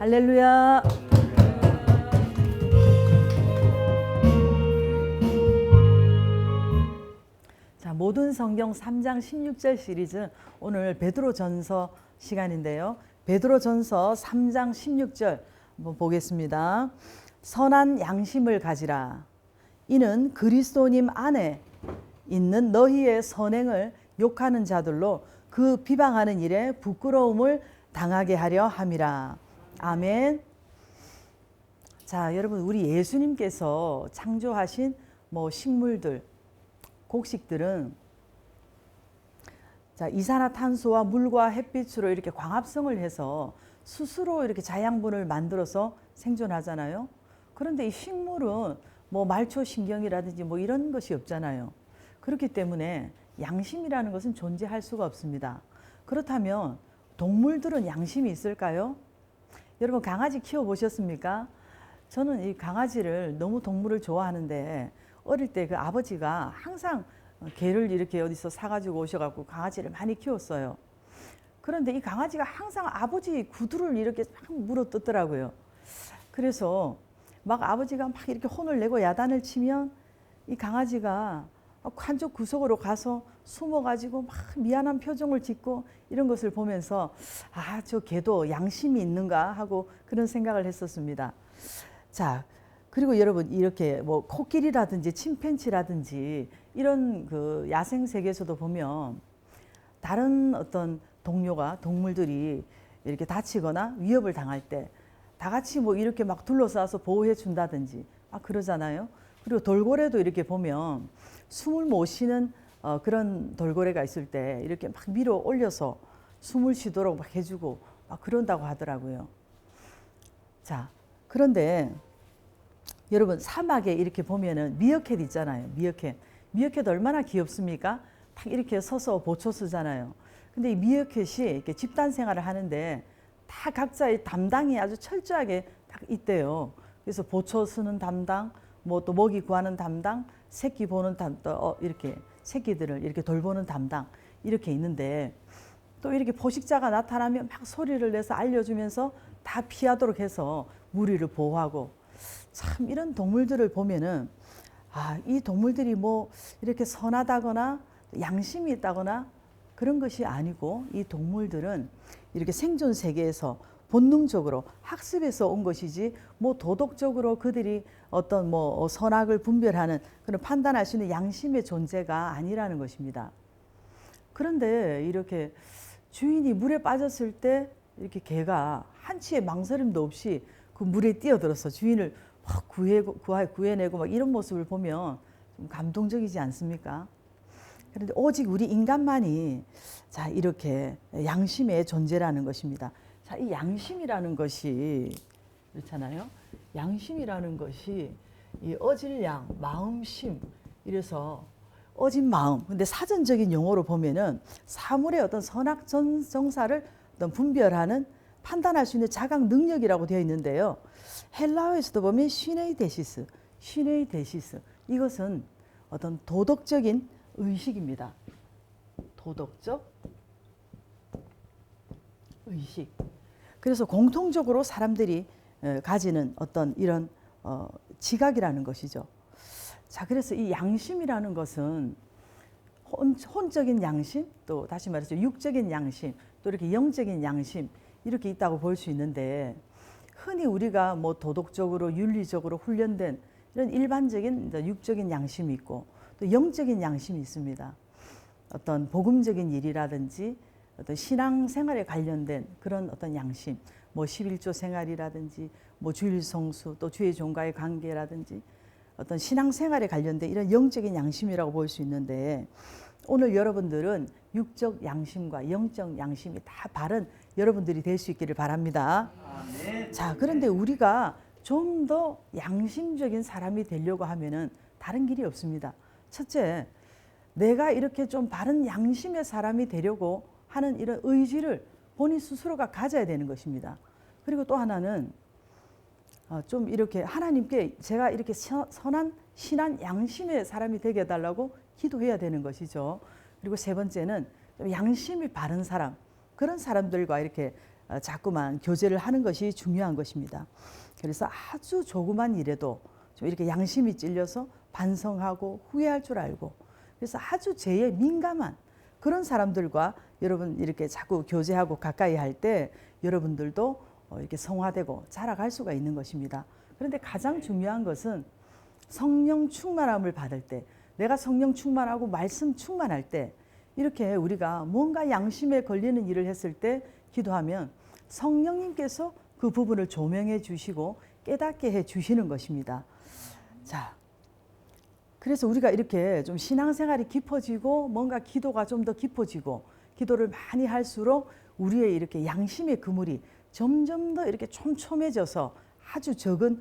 할렐루야. 자, 모든 성경 3장 16절 시리즈 오늘 베드로전서 시간인데요. 베드로전서 3장 16절 한번 보겠습니다. 선한 양심을 가지라. 이는 그리스도님 안에 있는 너희의 선행을 욕하는 자들로 그 비방하는 일에 부끄러움을 당하게 하려 함이라. 아멘. 자, 여러분, 우리 예수님께서 창조하신 식물들, 곡식들은 자, 이산화탄소와 물과 햇빛으로 이렇게 광합성을 해서 스스로 이렇게 자양분을 만들어서 생존하잖아요. 그런데 이 식물은 말초신경이라든지 이런 것이 없잖아요. 그렇기 때문에 양심이라는 것은 존재할 수가 없습니다. 그렇다면 동물들은 양심이 있을까요? 여러분, 강아지 키워보셨습니까? 저는 이 강아지를 너무 동물을 좋아하는데 어릴 때 그 아버지가 항상 개를 이렇게 어디서 사가지고 오셔갖고 강아지를 많이 키웠어요. 그런데 이 강아지가 항상 아버지 구두를 이렇게 막 물어뜯더라고요. 그래서 아버지가 막 이렇게 혼을 내고 야단을 치면 이 강아지가 한쪽 구석으로 가서 숨어가지고 막 미안한 표정을 짓고 이런 것을 보면서 저 개도 양심이 있는가 하고 그런 생각을 했었습니다. 자, 그리고 여러분, 이렇게 코끼리라든지 침팬지라든지 이런 그 야생 세계에서도 보면 다른 어떤 동물들이 이렇게 다치거나 위협을 당할 때 다 같이 이렇게 막 둘러싸서 보호해 준다든지 그러잖아요. 그리고 돌고래도 이렇게 보면 숨을 못 쉬는 그런 돌고래가 있을 때 이렇게 막 밀어 올려서 숨을 쉬도록 막 해주고 그런다고 하더라고요. 자, 그런데 여러분, 사막에 이렇게 보면은 미어캣 있잖아요. 미어캣 얼마나 귀엽습니까? 딱 이렇게 서서 보초 쓰잖아요. 근데 이 미어캣이 이렇게 집단 생활을 하는데 다 각자의 담당이 아주 철저하게 딱 있대요. 그래서 보초 쓰는 담당, 또 먹이 구하는 담당, 새끼 보는 담당, 이렇게 새끼들을 이렇게 돌보는 담당 이렇게 있는데 또 이렇게 포식자가 나타나면 막 소리를 내서 알려주면서 다 피하도록 해서 무리를 보호하고, 참 이런 동물들을 보면은 이 동물들이 이렇게 선하다거나 양심이 있다거나 그런 것이 아니고 이 동물들은 이렇게 생존 세계에서 본능적으로 학습해서 온 것이지 도덕적으로 그들이 어떤 선악을 분별하는 그런 판단할 수 있는 양심의 존재가 아니라는 것입니다. 그런데 이렇게 주인이 물에 빠졌을 때 이렇게 개가 한치의 망설임도 없이 그 물에 뛰어들어서 주인을 구해내고 이런 모습을 보면 좀 감동적이지 않습니까? 그런데 오직 우리 인간만이 자, 이렇게 양심의 존재라는 것입니다. 자, 이 양심이라는 것이 그렇잖아요. 양심이라는 것이 이 어질양, 마음심, 이래서 어진 마음. 근데 사전적인 용어로 보면은 사물의 어떤 선악 정사를 어떤 분별하는 판단할 수 있는 자각 능력이라고 되어 있는데요. 헬라어에서도 보면 시네이데시스, 이것은 어떤 도덕적인 의식입니다. 도덕적 의식. 그래서 공통적으로 사람들이 가지는 어떤 이런 지각이라는 것이죠. 자, 그래서 이 양심이라는 것은 혼적인 양심, 또 다시 말해서 육적인 양심, 또 이렇게 영적인 양심 이렇게 있다고 볼 수 있는데, 흔히 우리가 도덕적으로 윤리적으로 훈련된 이런 일반적인 육적인 양심이 있고 또 영적인 양심이 있습니다. 어떤 복음적인 일이라든지 어떤 신앙생활에 관련된 그런 어떤 양심, 11조 생활이라든지 주일 성수, 또 주의 종과의 관계라든지 어떤 신앙생활에 관련된 이런 영적인 양심이라고 볼 수 있는데, 오늘 여러분들은 육적 양심과 영적 양심이 다 바른 여러분들이 될 수 있기를 바랍니다. 아멘. 자, 그런데 우리가 좀 더 양심적인 사람이 되려고 하면은 다른 길이 없습니다. 첫째, 내가 이렇게 좀 바른 양심의 사람이 되려고 하는 이런 의지를 본인 스스로가 가져야 되는 것입니다. 그리고 또 하나는 좀 이렇게 하나님께 제가 이렇게 선한 신한 양심의 사람이 되게 해달라고 기도해야 되는 것이죠. 그리고 세 번째는 양심이 바른 사람, 그런 사람들과 이렇게 자꾸만 교제를 하는 것이 중요한 것입니다. 그래서 아주 조그만 일에도 좀 이렇게 양심이 찔려서 반성하고 후회할 줄 알고, 그래서 아주 죄에 민감한 그런 사람들과 여러분 이렇게 자꾸 교제하고 가까이 할 때 여러분들도 이렇게 성화되고 자라갈 수가 있는 것입니다. 그런데 가장 중요한 것은 성령 충만함을 받을 때, 내가 성령 충만하고 말씀 충만할 때, 이렇게 우리가 뭔가 양심에 걸리는 일을 했을 때 기도하면 성령님께서 그 부분을 조명해 주시고 깨닫게 해 주시는 것입니다. 자, 그래서 우리가 이렇게 좀 신앙생활이 깊어지고 뭔가 기도가 좀 더 깊어지고 기도를 많이 할수록 우리의 이렇게 양심의 그물이 점점 더 이렇게 촘촘해져서 아주 적은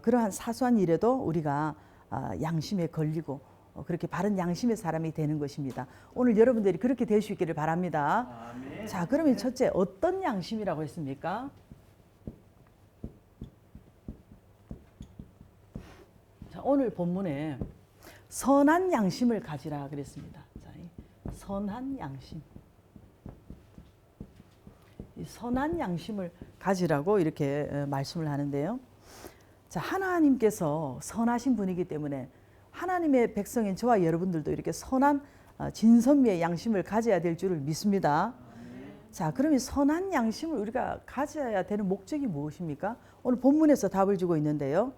그러한 사소한 일에도 우리가 양심에 걸리고 그렇게 바른 양심의 사람이 되는 것입니다. 오늘 여러분들이 그렇게 될 수 있기를 바랍니다. 아멘. 자, 그러면 첫째 어떤 양심이라고 했습니까? 자, 오늘 본문에 선한 양심을 가지라 그랬습니다. 자, 선한 양심. 이 선한 양심을 가지라고 이렇게 말씀을 하는데요. 자, 하나님께서 선하신 분이기 때문에 하나님의 백성인 저와 여러분들도 이렇게 선한 진선미의 양심을 가져야 될 줄을 믿습니다. 자, 그러면 선한 양심을 우리가 가져야 되는 목적이 무엇입니까? 오늘 본문에서 답을 주고 있는데요.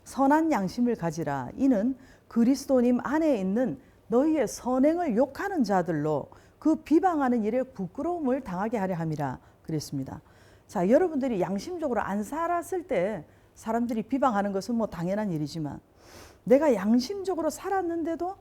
선한 양심을 가지라. 이는 그리스도님 안에 있는 너희의 선행을 욕하는 자들로 그 비방하는 일에 부끄러움을 당하게 하려 함이라 그랬습니다. 자, 여러분들이 양심적으로 안 살았을 때 사람들이 비방하는 것은 뭐 당연한 일이지만 내가 양심적으로 살았는데도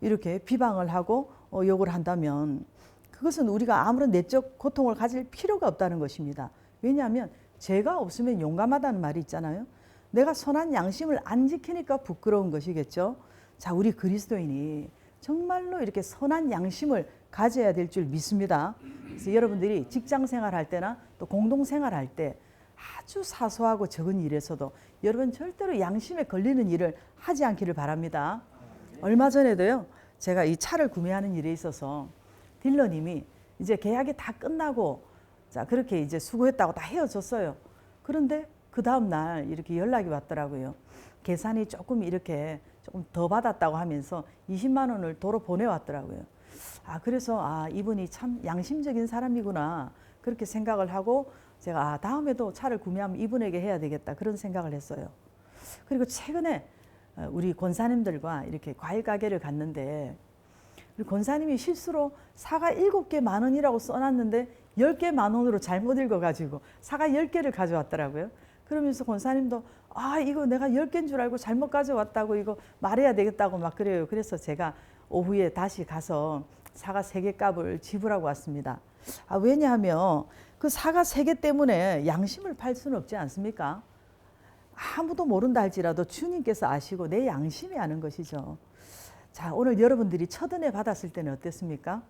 이렇게 비방을 하고 욕을 한다면 그것은 우리가 아무런 내적 고통을 가질 필요가 없다는 것입니다. 왜냐하면 죄가 없으면 용감하다는 말이 있잖아요. 내가 선한 양심을 안 지키니까 부끄러운 것이겠죠. 자, 우리 그리스도인이 정말로 이렇게 선한 양심을 가져야 될 줄 믿습니다. 그래서 여러분들이 직장 생활할 때나 또 공동 생활할 때 아주 사소하고 적은 일에서도 여러분 절대로 양심에 걸리는 일을 하지 않기를 바랍니다. 얼마 전에도요, 제가 이 차를 구매하는 일에 있어서 딜러님이 이제 계약이 다 끝나고 자, 그렇게 이제 수고했다고 다 헤어졌어요. 그런데 그 다음 날 이렇게 연락이 왔더라고요. 계산이 조금 이렇게 조금 더 받았다고 하면서 20만 원을 도로 보내왔더라고요. 그래서 이분이 참 양심적인 사람이구나 그렇게 생각을 하고 제가 다음에도 차를 구매하면 이분에게 해야 되겠다 그런 생각을 했어요. 그리고 최근에 우리 권사님들과 이렇게 과일 가게를 갔는데 우리 권사님이 실수로 사과 7개 만 원이라고 써놨는데 10개 만 원으로 잘못 읽어가지고 사과 10개를 가져왔더라고요. 그러면서 권사님도 이거 내가 10개인 줄 알고 잘못 가져왔다고 이거 말해야 되겠다고 막 그래요. 그래서 제가 오후에 다시 가서 사과 3개 값을 지불하고 왔습니다. 왜냐하면 그 사과 3개 때문에 양심을 팔 수는 없지 않습니까? 아무도 모른다 할지라도 주님께서 아시고 내 양심이 아는 것이죠. 자, 오늘 여러분들이 첫 은혜 받았을 때는 어땠습니까?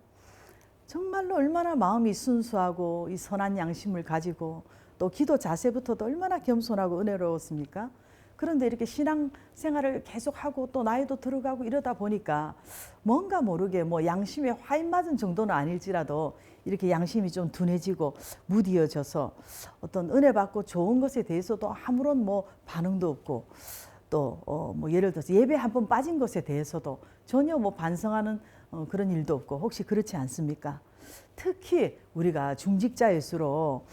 정말로 얼마나 마음이 순수하고 이 선한 양심을 가지고 또 기도 자세부터도 얼마나 겸손하고 은혜로웠습니까? 그런데 이렇게 신앙 생활을 계속하고 또 나이도 들어가고 이러다 보니까 뭔가 모르게 뭐 양심에 화인 맞은 정도는 아닐지라도 이렇게 양심이 좀 둔해지고 무디어져서 어떤 은혜 받고 좋은 것에 대해서도 아무런 뭐 반응도 없고 또 뭐 예를 들어서 예배 한 번 빠진 것에 대해서도 전혀 뭐 반성하는 그런 일도 없고 혹시 그렇지 않습니까? 특히 우리가 중직자일수록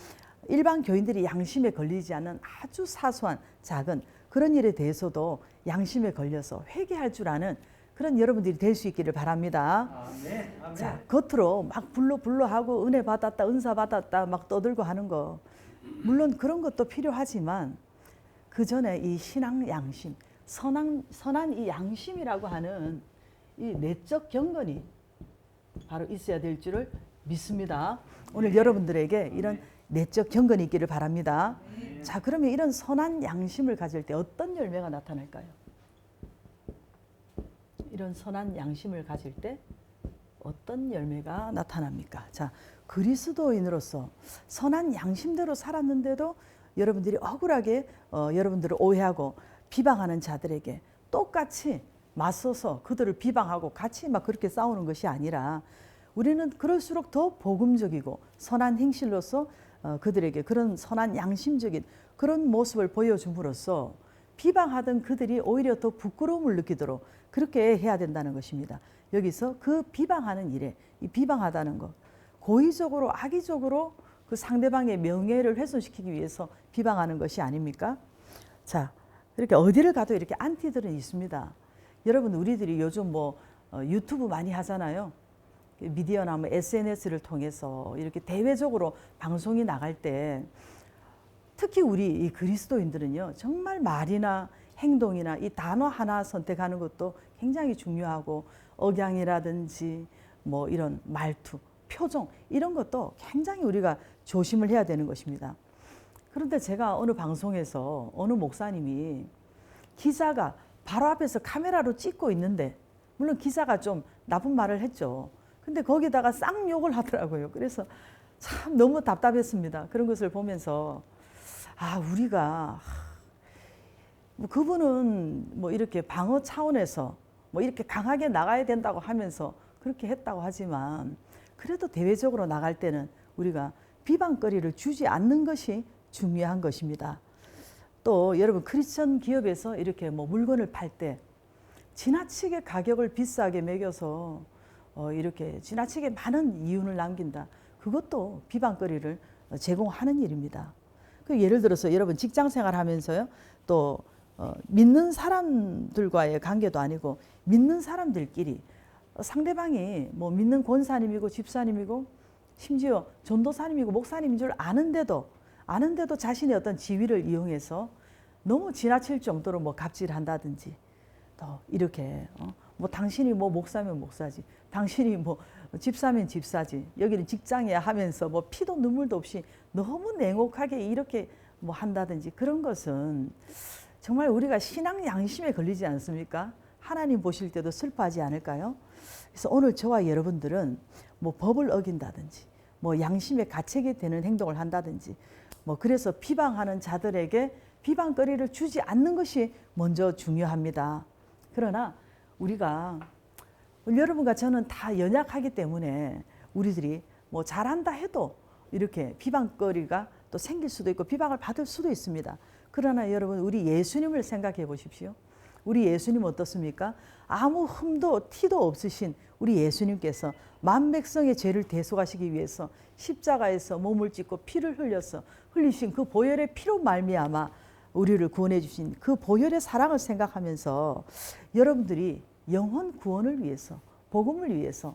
일반 교인들이 양심에 걸리지 않는 아주 사소한 작은 그런 일에 대해서도 양심에 걸려서 회개할 줄 아는 그런 여러분들이 될 수 있기를 바랍니다. 아멘. 아멘. 자, 겉으로 막 불러하고 은혜 받았다, 은사 받았다 막 떠들고 하는 거 물론 그런 것도 필요하지만 그 전에 이 신앙 양심, 선한 이 양심이라고 하는 이 내적 경건이 바로 있어야 될 줄을 믿습니다. 오늘 여러분들에게 이런 내적 경건이 있기를 바랍니다. 자, 그러면 이런 선한 양심을 가질 때 어떤 열매가 나타날까요? 이런 선한 양심을 가질 때 어떤 열매가 나타납니까? 자, 그리스도인으로서 선한 양심대로 살았는데도 여러분들이 억울하게 여러분들을 오해하고 비방하는 자들에게 똑같이 맞서서 그들을 비방하고 같이 막 그렇게 싸우는 것이 아니라 우리는 그럴수록 더 복음적이고 선한 행실로서 그들에게 그런 선한 양심적인 그런 모습을 보여줌으로써 비방하던 그들이 오히려 더 부끄러움을 느끼도록 그렇게 해야 된다는 것입니다. 여기서 그 비방하는 일에 이 비방하다는 것, 고의적으로 악의적으로 그 상대방의 명예를 훼손시키기 위해서 비방하는 것이 아닙니까? 자, 이렇게 어디를 가도 이렇게 안티들은 있습니다. 여러분, 우리들이 요즘 뭐 유튜브 많이 하잖아요. 미디어나 뭐 SNS를 통해서 이렇게 대외적으로 방송이 나갈 때 특히 우리 이 그리스도인들은요, 정말 말이나 행동이나 이 단어 하나 선택하는 것도 굉장히 중요하고, 억양이라든지 뭐 이런 말투, 표정 이런 것도 굉장히 우리가 조심을 해야 되는 것입니다. 그런데 제가 어느 방송에서 어느 목사님이 기자가 바로 앞에서 카메라로 찍고 있는데, 물론 기자가 좀 나쁜 말을 했죠. 근데 거기다가 쌍욕을 하더라고요. 그래서 참 너무 답답했습니다. 그런 것을 보면서 우리가 뭐 그분은 뭐 이렇게 방어 차원에서 뭐 이렇게 강하게 나가야 된다고 하면서 그렇게 했다고 하지만, 그래도 대외적으로 나갈 때는 우리가 비방거리를 주지 않는 것이 중요한 것입니다. 또 여러분, 크리스천 기업에서 이렇게 뭐 물건을 팔 때 지나치게 가격을 비싸게 매겨서 이렇게 지나치게 많은 이윤을 남긴다. 그것도 비방거리를 제공하는 일입니다. 그 예를 들어서 여러분, 직장 생활하면서요, 또 믿는 사람들과의 관계도 아니고 믿는 사람들끼리 상대방이 뭐 믿는 권사님이고 집사님이고 심지어 전도사님이고 목사님인 줄 아는데도 자신의 어떤 지위를 이용해서 너무 지나칠 정도로 뭐 갑질한다든지, 또 이렇게 뭐 당신이 뭐 목사면 목사지, 당신이 뭐 집사면 집사지, 여기는 직장이야 하면서 뭐 피도 눈물도 없이 너무 냉혹하게 이렇게 뭐 한다든지, 그런 것은 정말 우리가 신앙 양심에 걸리지 않습니까? 하나님 보실 때도 슬퍼하지 않을까요? 그래서 오늘 저와 여러분들은 뭐 법을 어긴다든지, 뭐 양심의 가책이 되는 행동을 한다든지, 뭐 그래서 비방하는 자들에게 비방거리를 주지 않는 것이 먼저 중요합니다. 그러나 우리가, 여러분과 저는 다 연약하기 때문에 우리들이 뭐 잘한다 해도 이렇게 비방거리가 또 생길 수도 있고 비방을 받을 수도 있습니다. 그러나 여러분, 우리 예수님을 생각해 보십시오. 우리 예수님 어떻습니까? 아무 흠도 티도 없으신 우리 예수님께서 만백성의 죄를 대속하시기 위해서 십자가에서 몸을 찢고 피를 흘리신 그 보혈의 피로 말미암아 우리를 구원해 주신 그 보혈의 사랑을 생각하면서 여러분들이 영혼 구원을 위해서, 복음을 위해서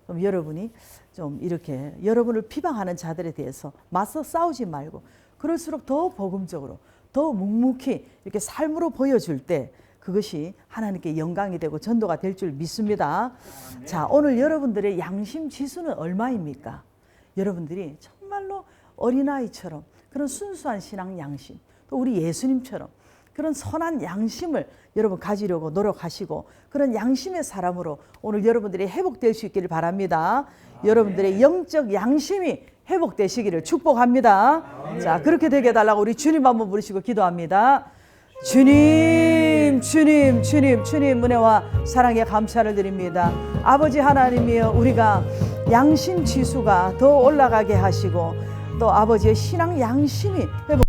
그럼 여러분이 좀 이렇게 여러분을 비방하는 자들에 대해서 맞서 싸우지 말고, 그럴수록 더 복음적으로 더 묵묵히 이렇게 삶으로 보여줄 때 그것이 하나님께 영광이 되고 전도가 될 줄 믿습니다. 자, 오늘 여러분들의 양심 지수는 얼마입니까? 여러분들이 정말로 어린아이처럼 그런 순수한 신앙 양심, 또 우리 예수님처럼 그런 선한 양심을 여러분 가지려고 노력하시고, 그런 양심의 사람으로 오늘 여러분들이 회복될 수 있기를 바랍니다. 여러분들의 영적 양심이 회복되시기를 축복합니다. 자, 그렇게 되게 해달라고 우리 주님 한번 부르시고 기도합니다. 주님, 주님, 주님, 주님 은혜와 사랑에 감사를 드립니다. 아버지 하나님이여, 우리가 양심 지수가 더 올라가게 하시고 또 아버지의 신앙 양심이 회복